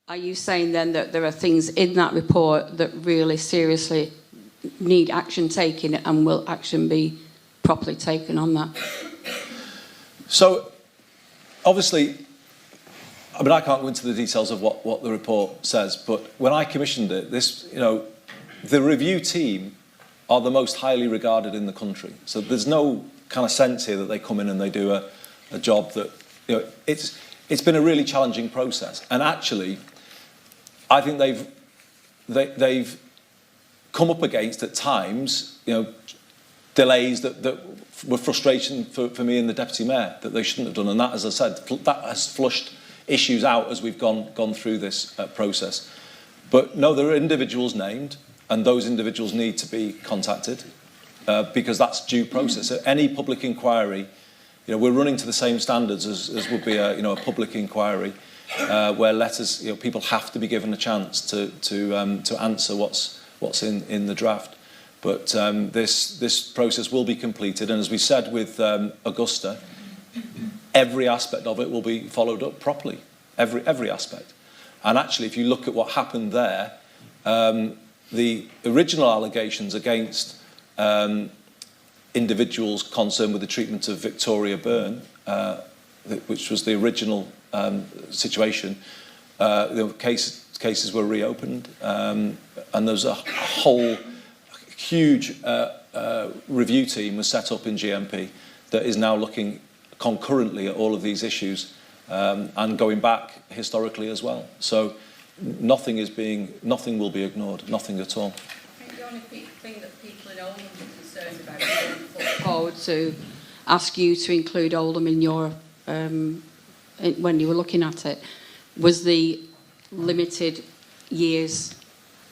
Are you saying then that there are things in that report that really seriously need action taken, and will action be properly taken on that? So, obviously, I mean, I can't go into the details of what the report says, but when I commissioned it, the review team are the most highly regarded in the country. So there's no kind of sense here that they come in and they do a job that, it's been a really challenging process. And actually, I think they've come up against, at times, delays that were frustration for me and the Deputy Mayor, that they shouldn't have done. And that, as I said, that has flushed issues out as we've gone through this process. But no, there are individuals named, and those individuals need to be contacted because that's due process. So any public inquiry, we're running to the same standards as would be a public inquiry, where letters, people have to be given a chance to answer what's in the draft. But this process will be completed, and as we said with Augusta, every aspect of it will be followed up properly, every aspect. And actually, if you look at what happened there, the original allegations against individuals concerned with the treatment of Victoria Byrne, which was the original situation, cases were reopened, and there's a whole huge review team was set up in GMP that is now looking concurrently at all of these issues and going back historically as well. So nothing will be ignored, nothing at all. I think the only thing that people in Oldham were concerned about going forward to ask you to include Oldham in your when you were looking at it was the limited years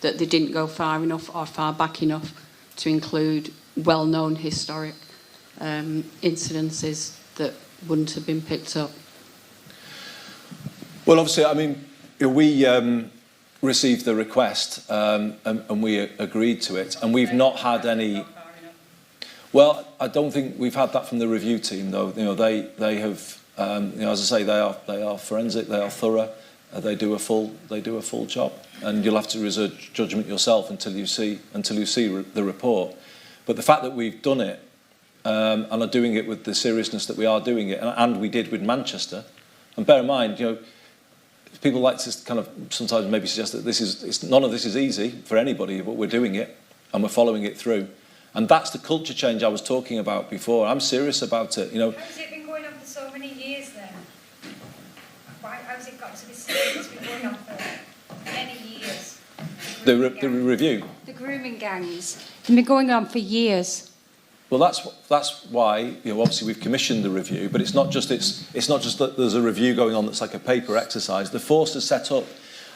that they didn't go far enough or far back enough to include well-known historic incidences that wouldn't have been picked up. Well, obviously, I mean, we received the request and we agreed to it, and we've not had any. Well, I don't think we've had that from the review team, though. They have, as I say, they are forensic, they are thorough, they do a full job, and you'll have to reserve judgment yourself until you see the report. But the fact that we've done it and are doing it with the seriousness that we are doing it, and we did with Manchester, and bear in mind, people like to kind of sometimes maybe suggest that none of this is easy for anybody, but we're doing it and we're following it through. And that's the culture change I was talking about before. I'm serious about it. How has it been going on for so many years then? How has it got to this stage? It's been going on for many years. The review? The grooming gangs. They've been going on for years. Well, that's why obviously we've commissioned the review, but it's not just that there's a review going on that's like a paper exercise. The force is set up.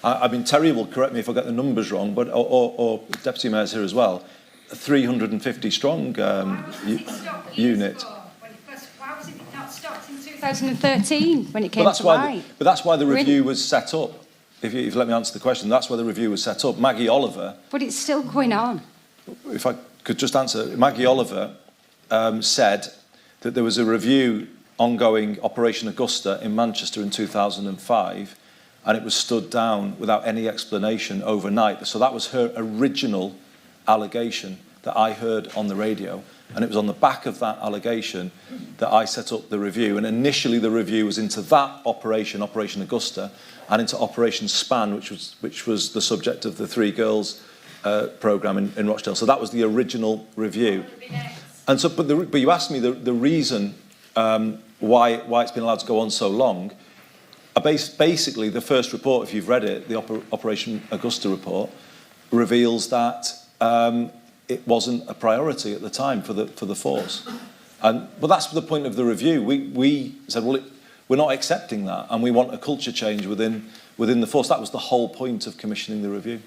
I've been terrible. Correct me if I get the numbers wrong, but or Deputy Mayor's here as well. 350 strong unit. Why was it not stopped in 2013 when it came to light? But that's why the review was set up. If you let me answer the question, that's why the review was set up. Maggie Oliver. But it's still going on. If I could just answer, Maggie Oliver said that there was a review ongoing Operation Augusta in Manchester in 2005, and it was stood down without any explanation overnight. So that was her original allegation that I heard on the radio, and it was on the back of that allegation that I set up the review. And initially the review was into that Operation Augusta, and into Operation Span, which was the subject of the Three Girls programme in Rochdale. So that was the original review. And so, but you asked me the reason why it's been allowed to go on so long. Basically, the first report, if you've read it, the Operation Augusta report, reveals that it wasn't a priority at the time for the force. But that's the point of the review. We said, well, we're not accepting that, and we want a culture change within the force. That was the whole point of commissioning the review.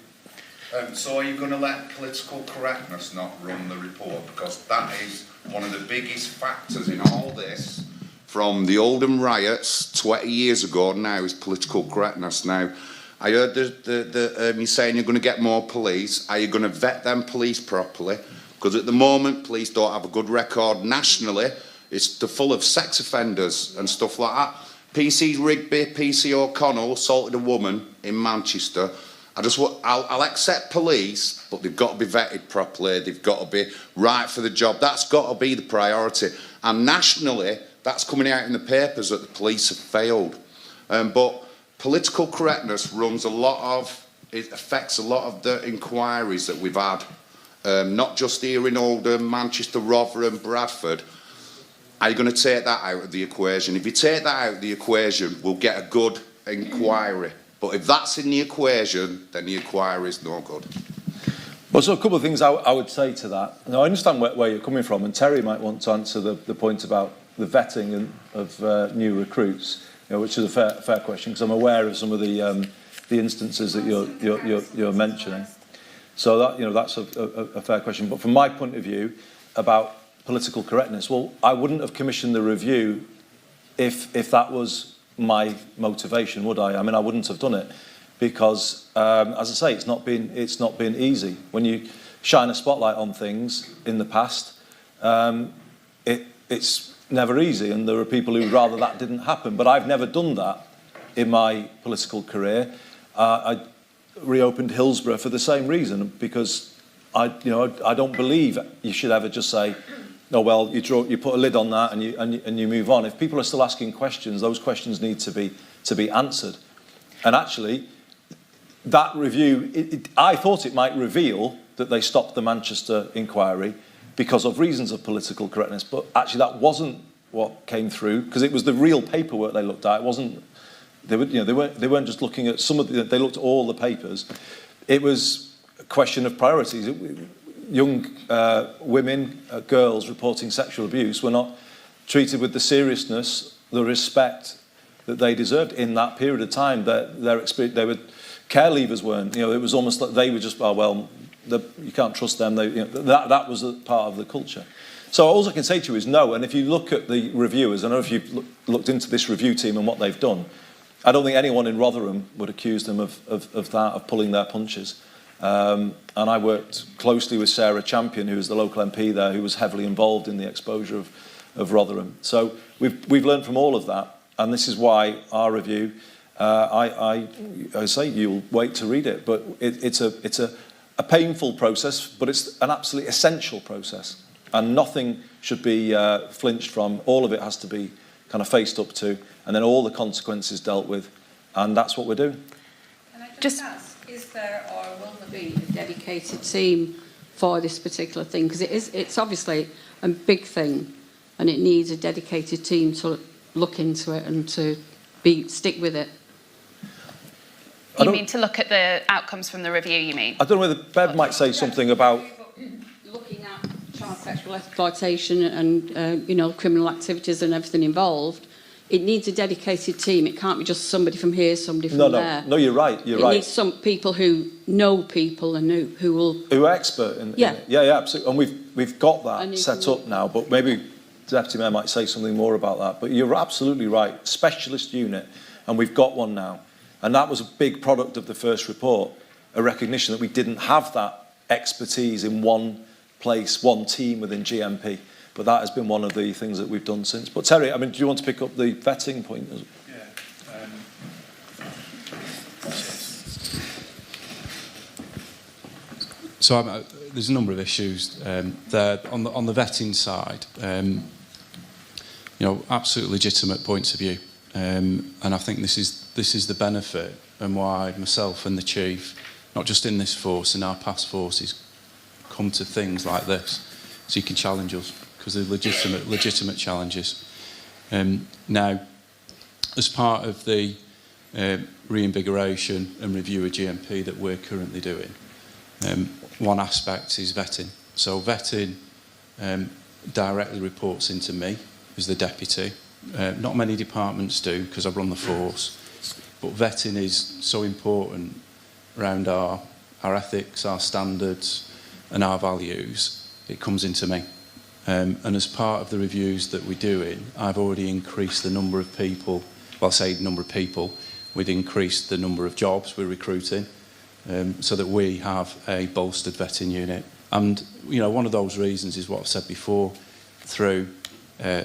So are you going to let political correctness not run the report? Because that is one of the biggest factors in all this. From the Oldham riots 20 years ago now is political correctness. Now, I heard you saying you're going to get more police. Are you going to vet them police properly? Because at the moment, police don't have a good record nationally. They're full of sex offenders and stuff like that. PC Rigby, PC O'Connell assaulted a woman in Manchester. I'll accept police, but they've got to be vetted properly. They've got to be right for the job. That's got to be the priority. And nationally, that's coming out in the papers that the police have failed. But political correctness it affects a lot of the inquiries that we've had. Not just here in Oldham, Manchester, Rotherham, Bradford. Are you going to take that out of the equation? If you take that out of the equation, we'll get a good inquiry. But if that's in the equation, then the inquiry is no good. Well, so a couple of things I would say to that. Now, I understand where you're coming from, and Terry might want to answer the point about the vetting of new recruits, which is a fair question, because I'm aware of some of the instances that you're mentioning. So that that's a fair question. But from my point of view about political correctness, well, I wouldn't have commissioned the review if that was my motivation, would I? I mean, I wouldn't have done it because, as I say, it's not been easy. When you shine a spotlight on things in the past, it's never easy, and there are people who'd rather that didn't happen. But I've never done that in my political career. I reopened Hillsborough for the same reason, because I don't believe you should ever just say, oh well, you put a lid on that and you move on. If people are still asking questions, those questions need to be answered. And actually, that review, I thought it might reveal that they stopped the Manchester inquiry because of reasons of political correctness, but actually that wasn't what came through, because it was the real paperwork they looked at. It wasn't. They weren't just looking at they looked at all the papers. It was a question of priorities. Young women, girls reporting sexual abuse were not treated with the seriousness, the respect that they deserved in that period of time. Their experience, care leavers weren't. It was almost like they were just, you can't trust them. That was a part of the culture. So all I can say to you is no. And if you look at the reviewers, I don't know if you've looked into this review team and what they've done. I don't think anyone in Rotherham would accuse them of pulling their punches. And I worked closely with Sarah Champion, who was the local MP there, who was heavily involved in the exposure of Rotherham. So we've learned from all of that, and this is why our review. I say you'll wait to read it, but it's a painful process, but it's an absolutely essential process, and nothing should be flinched from. All of it has to be kind of faced up to, and then all the consequences dealt with, and that's what we're doing. Can I just ask, is there or will there be a dedicated team for this particular thing? Because it's obviously a big thing, and it needs a dedicated team to look into it and to stick with it. You mean to look at the outcomes from the review, you mean? I don't know whether Bev might say something about looking at child sexual exploitation and criminal activities and everything involved. It needs a dedicated team. It can't be just somebody from here, somebody from there. No, you're right. It needs some people who know people and who are expert in it. Yeah, absolutely. And we've got that set up now. But maybe the Deputy Mayor might say something more about that. But you're absolutely right. Specialist unit, and we've got one now. And that was a big product of the first report, a recognition that we didn't have that expertise in one place, one team within GMP. But that has been one of the things that we've done since. But Terry, I mean, do you want to pick up the vetting point? Yeah. So there's a number of issues there on the vetting side. Absolutely legitimate points of view, and I think this is the benefit and why myself and the chief, not just in this force, in our past forces, come to things like this, so you can challenge us, because they're legitimate challenges. Now, as part of the reinvigoration and review of GMP that we're currently doing, one aspect is vetting. So vetting directly reports into me as the deputy. Not many departments do, because I run the force, but vetting is so important around our ethics, our standards and our values. It comes into me. And as part of the reviews that we're doing, I've already increased the number of people, we've increased the number of jobs we're recruiting, so that we have a bolstered vetting unit. And, one of those reasons is what I've said before, through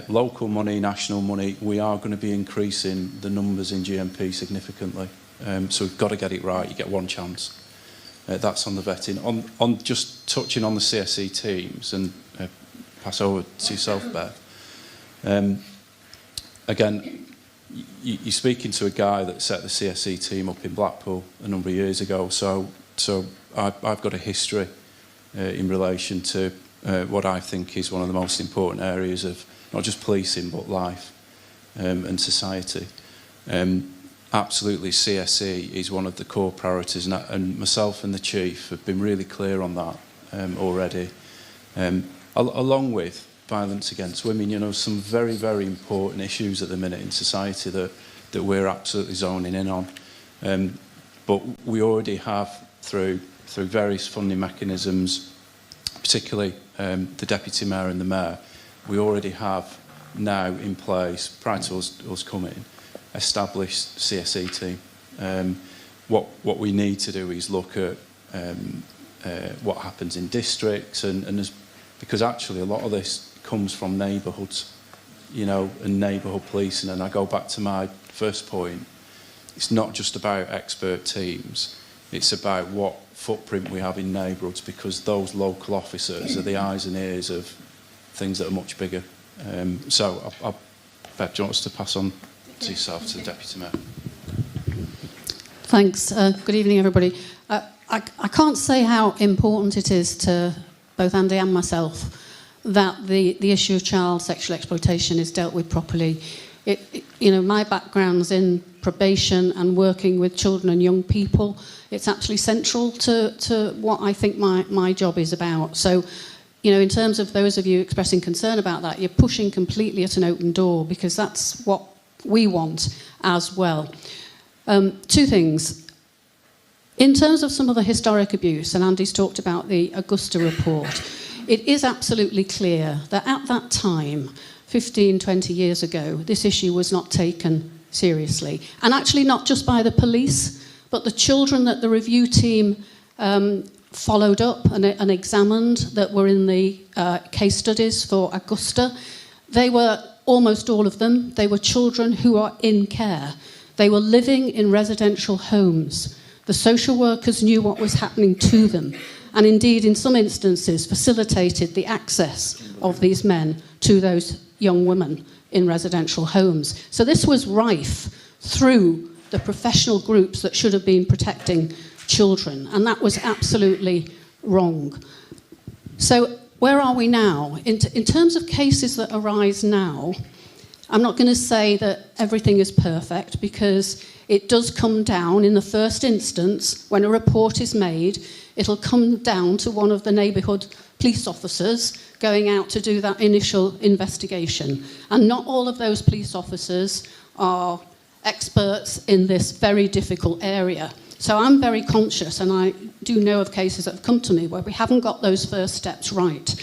local money, national money, we are going to be increasing the numbers in GMP significantly. So we've got to get it right. You get one chance. That's on the vetting. On just touching on the CSE teams, and pass over to yourself, Beth. Again, you're speaking to a guy that set the CSE team up in Blackpool a number of years ago. So I've got a history in relation to what I think is one of the most important areas of not just policing but life and society. Absolutely, CSE is one of the core priorities, and myself and the Chief have been really clear on that already. Along with violence against women, you know, some very, very important issues at the minute in society that we're absolutely zoning in on. But we already have, through various funding mechanisms, particularly the Deputy Mayor and the Mayor, we already have now in place, prior to us coming, established CSE team. What we need to do is look at what happens in districts, and because actually a lot of this comes from neighbourhoods, you know, and neighbourhood policing. And I go back to my first point, it's not just about expert teams, it's about what footprint we have in neighbourhoods, because those local officers are the eyes and ears of things that are much bigger. So, Beth, do you want us to pass on to yourself, to the Deputy Mayor? Thanks. Good evening, everybody. I can't say how important it is to both Andy and myself that the issue of child sexual exploitation is dealt with properly. You know, my background's in probation and working with children and young people. It's actually central to what I think my job is about. So, you know, in terms of those of you expressing concern about that, you're pushing completely at an open door, because that's what we want as well. Two things. In terms of some of the historic abuse, and Andy's talked about the Augusta report, it is absolutely clear that at that time, 15, 20 years ago, this issue was not taken seriously. And actually not just by the police, but the children that the review team followed up and examined that were in the case studies for Augusta. They were, almost all of them, they were children who are in care. They were living in residential homes. The social workers knew what was happening to them, and indeed, in some instances, facilitated the access of these men to those young women in residential homes. So this was rife through the professional groups that should have been protecting children, and that was absolutely wrong. So where are we now? In terms of cases that arise now, I'm not going to say that everything is perfect, because it does come down in the first instance, when a report is made, it'll come down to one of the neighbourhood police officers going out to do that initial investigation. And not all of those police officers are experts in this very difficult area. So I'm very conscious, and I do know of cases that have come to me where we haven't got those first steps right.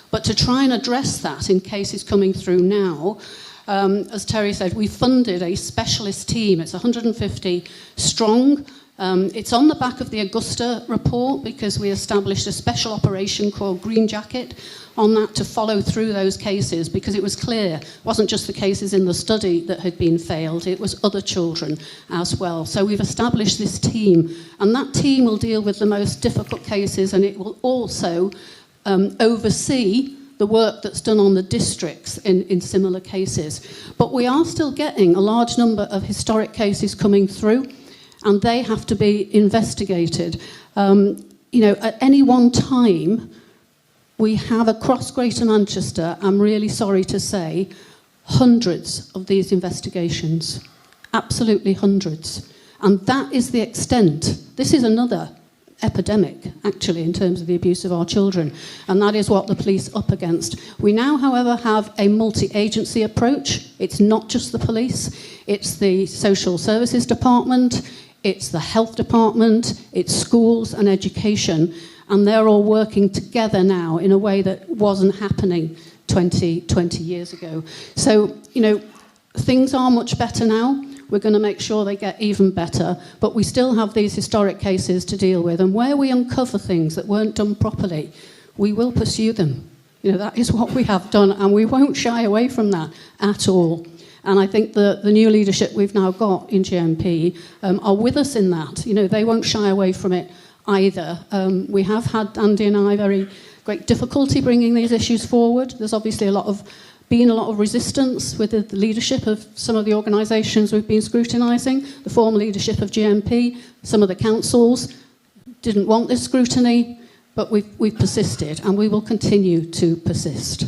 But to try and address that in cases coming through now, as Terry said, we funded a specialist team. It's 150 strong. It's on the back of the Augusta report, because we established a special operation called Green Jacket on that to follow through those cases, because it was clear it wasn't just the cases in the study that had been failed, it was other children as well. So we've established this team, and that team will deal with the most difficult cases, and it will also oversee the work that's done on the districts in similar cases. But we are still getting a large number of historic cases coming through, and they have to be investigated. You know, at any one time, we have across Greater Manchester, I'm really sorry to say, hundreds of these investigations. Absolutely hundreds. And that is the extent. This is another epidemic, actually, in terms of the abuse of our children. And that is what the police are up against. We now, however, have a multi-agency approach. It's not just the police. It's the social services department. It's the health department. It's schools and education. And they're all working together now in a way that wasn't happening 20 years ago. So, you know, things are much better now. We're going to make sure they get even better, but we still have these historic cases to deal with. And where we uncover things that weren't done properly, we will pursue them. You know, that is what we have done, and we won't shy away from that at all. And I think the new leadership we've now got in GMP are with us in that. You know, they won't shy away from it either. We have had, Andy and I, very great difficulty bringing these issues forward. There's obviously been a lot of resistance with the leadership of some of the organisations we've been scrutinising, the former leadership of GMP, some of the councils didn't want this scrutiny, but we've persisted, and we will continue to persist.